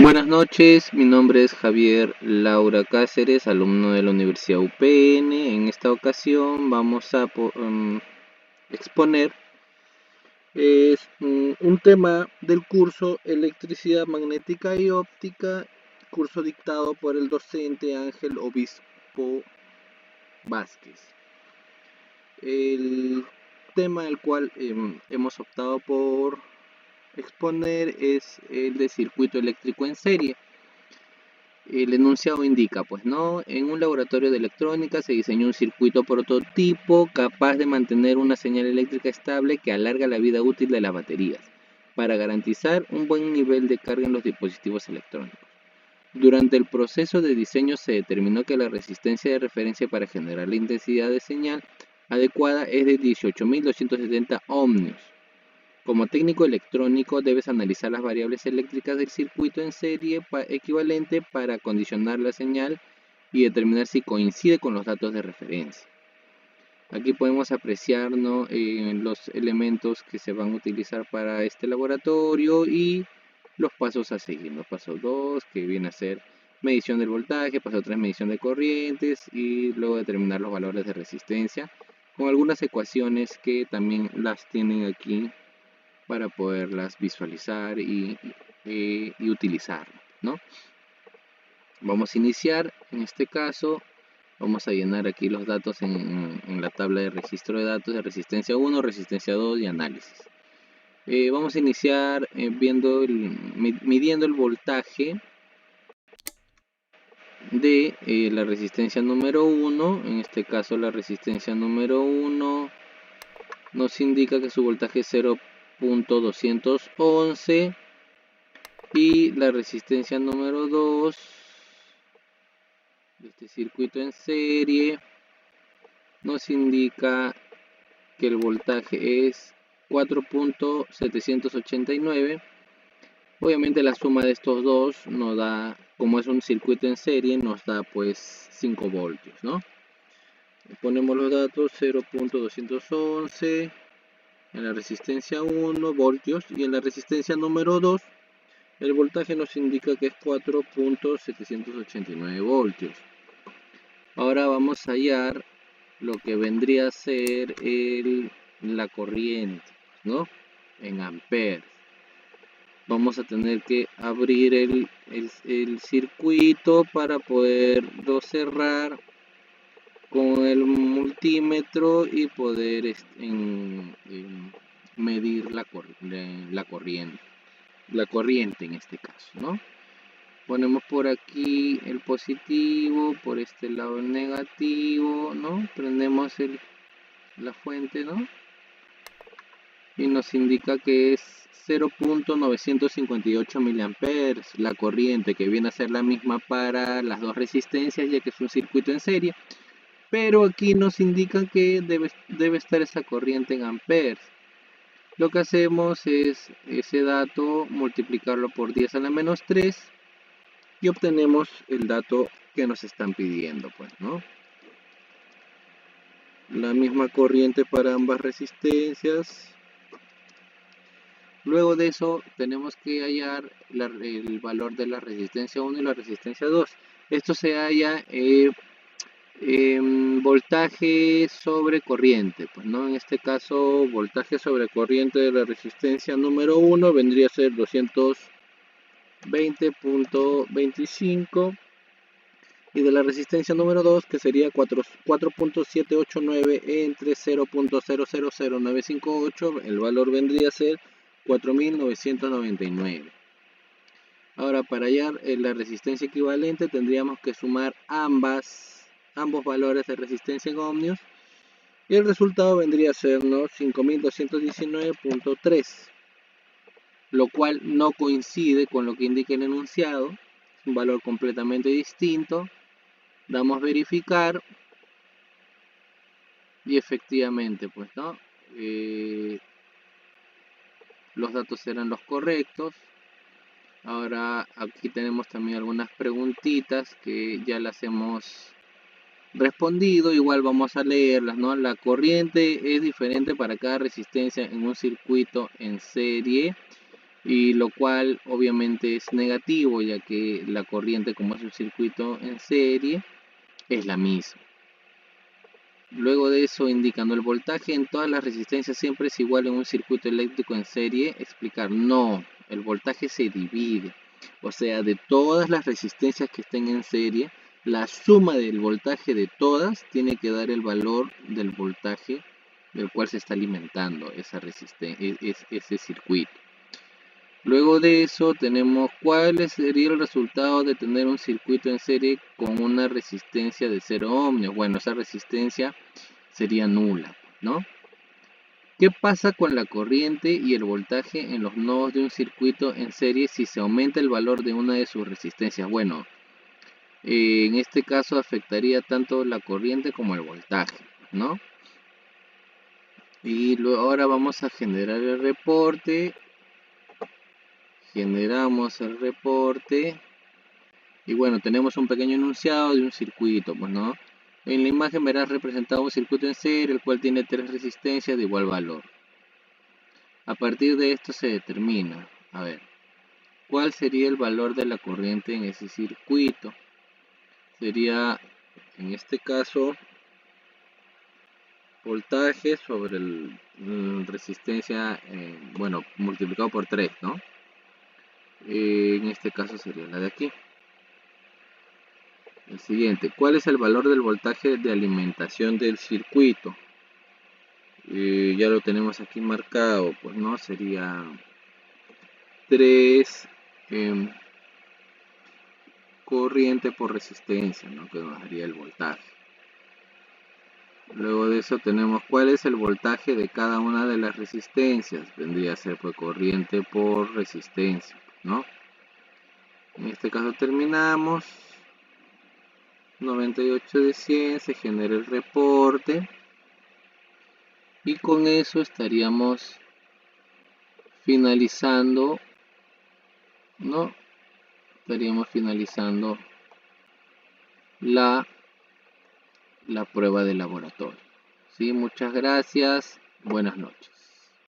Buenas noches, mi nombre es Javier Laura Cáceres, alumno de la Universidad UPN. En esta ocasión vamos a exponer un tema del curso Electricidad Magnética y Óptica, curso dictado por el docente Ángel Obispo Vázquez. El tema del cual hemos optado por exponer es el de circuito eléctrico en serie. El enunciado indica, pues, ¿no? En un laboratorio de electrónica se diseñó un circuito prototipo capaz de mantener una señal eléctrica estable que alarga la vida útil de las baterías, para garantizar un buen nivel de carga en los dispositivos electrónicos. Durante el proceso de diseño se determinó que la resistencia de referencia para generar la intensidad de señal adecuada es de 18.270 ohmios. Como técnico electrónico debes analizar las variables eléctricas del circuito en serie equivalente para condicionar la señal y determinar si coincide con los datos de referencia. Aquí podemos apreciar, ¿no?, los elementos que se van a utilizar para este laboratorio y los pasos a seguir. ¿No? Paso 2, que viene a ser medición del voltaje, paso 3, medición de corrientes y luego determinar los valores de resistencia con algunas ecuaciones que también las tienen aquí para poderlas visualizar y utilizar, ¿no? Vamos a iniciar, en este caso, vamos a llenar aquí los datos en la tabla de registro de datos de resistencia 1, resistencia 2 y análisis. Vamos a iniciar midiendo el voltaje de la resistencia número 1, en este caso la resistencia número 1 nos indica que su voltaje es 0.211 y la resistencia número 2 de este circuito en serie nos indica que el voltaje es 4.789. Obviamente la suma de estos dos nos da, como es un circuito en serie, nos da pues 5 voltios, ¿no? Ponemos los datos 0.211 en la resistencia 1 voltios y en la resistencia número 2 el voltaje nos indica que es 4.789 voltios. Ahora vamos a hallar lo que vendría a ser la corriente, ¿no? En amperes. Vamos a tener que abrir el circuito para poderlo cerrar con el multímetro y poder medir la corriente en este caso, ¿no? Ponemos por aquí el positivo, por este lado el negativo, ¿no? Prendemos la fuente, ¿no? Y nos indica que es 0.958 miliamperes la corriente, que viene a ser la misma para las dos resistencias, ya que es un circuito en serie. Pero aquí nos indican que debe estar esa corriente en amperes. Lo que hacemos es ese dato multiplicarlo por 10 a la menos 3 y obtenemos el dato que nos están pidiendo, pues, ¿no? La misma corriente para ambas resistencias. Luego de eso tenemos que hallar el valor de la resistencia 1 y la resistencia 2. Esto se halla voltaje sobre corriente, pues, ¿no? En este caso, voltaje sobre corriente de la resistencia número 1 vendría a ser 220.25 y de la resistencia número 2, que sería 4.789 entre 0.000958, el valor vendría a ser 4.999. Ahora, para hallar la resistencia equivalente tendríamos que sumar ambos valores de resistencia en ohmios y el resultado vendría a ser, ¿no?, 5.219.3, lo cual no coincide con lo que indica el enunciado, es un valor completamente distinto. Damos verificar y efectivamente, pues, ¿no?, los datos serán los correctos. Ahora aquí tenemos también algunas preguntitas que ya las hemos respondido, igual vamos a leerlas, ¿no? La corriente es diferente para cada resistencia en un circuito en serie. y lo cual obviamente es negativo, ya que la corriente, como es un circuito en serie, es la misma. Luego de eso, indicando el voltaje en todas las resistencias siempre es igual en un circuito eléctrico en serie, explicar, no, el voltaje se divide. O sea, de todas las resistencias que estén en serie, la suma del voltaje de todas tiene que dar el valor del voltaje del cual se está alimentando esa resistencia, ese circuito. Luego de eso tenemos cuál sería el resultado de tener un circuito en serie con una resistencia de 0 ohmios. Bueno, esa resistencia sería nula, ¿no? ¿Qué pasa con la corriente y el voltaje en los nodos de un circuito en serie si se aumenta el valor de una de sus resistencias? Bueno, en este caso afectaría tanto la corriente como el voltaje, ¿no? Y ahora vamos a generar el reporte. Generamos el reporte. Y bueno, tenemos un pequeño enunciado de un circuito, pues, ¿no? En la imagen verás representado un circuito en serie, el cual tiene 3 resistencias de igual valor. A partir de esto se determina, a ver, ¿cuál sería el valor de la corriente en ese circuito? Sería, en este caso, voltaje sobre resistencia, bueno, multiplicado por 3, ¿no? En este caso sería la de aquí. El siguiente, ¿cuál es el valor del voltaje de alimentación del circuito? Ya lo tenemos aquí marcado, pues no, sería 3 corriente por resistencia, ¿no? Que nos daría el voltaje. Luego de eso tenemos cuál es el voltaje de cada una de las resistencias. Vendría a ser pues corriente por resistencia, ¿no? En este caso terminamos. 98 de 100, se genera el reporte. Y con eso estaríamos finalizando, ¿no? Estaríamos finalizando la prueba de laboratorio. ¿Sí? Muchas gracias. Buenas noches.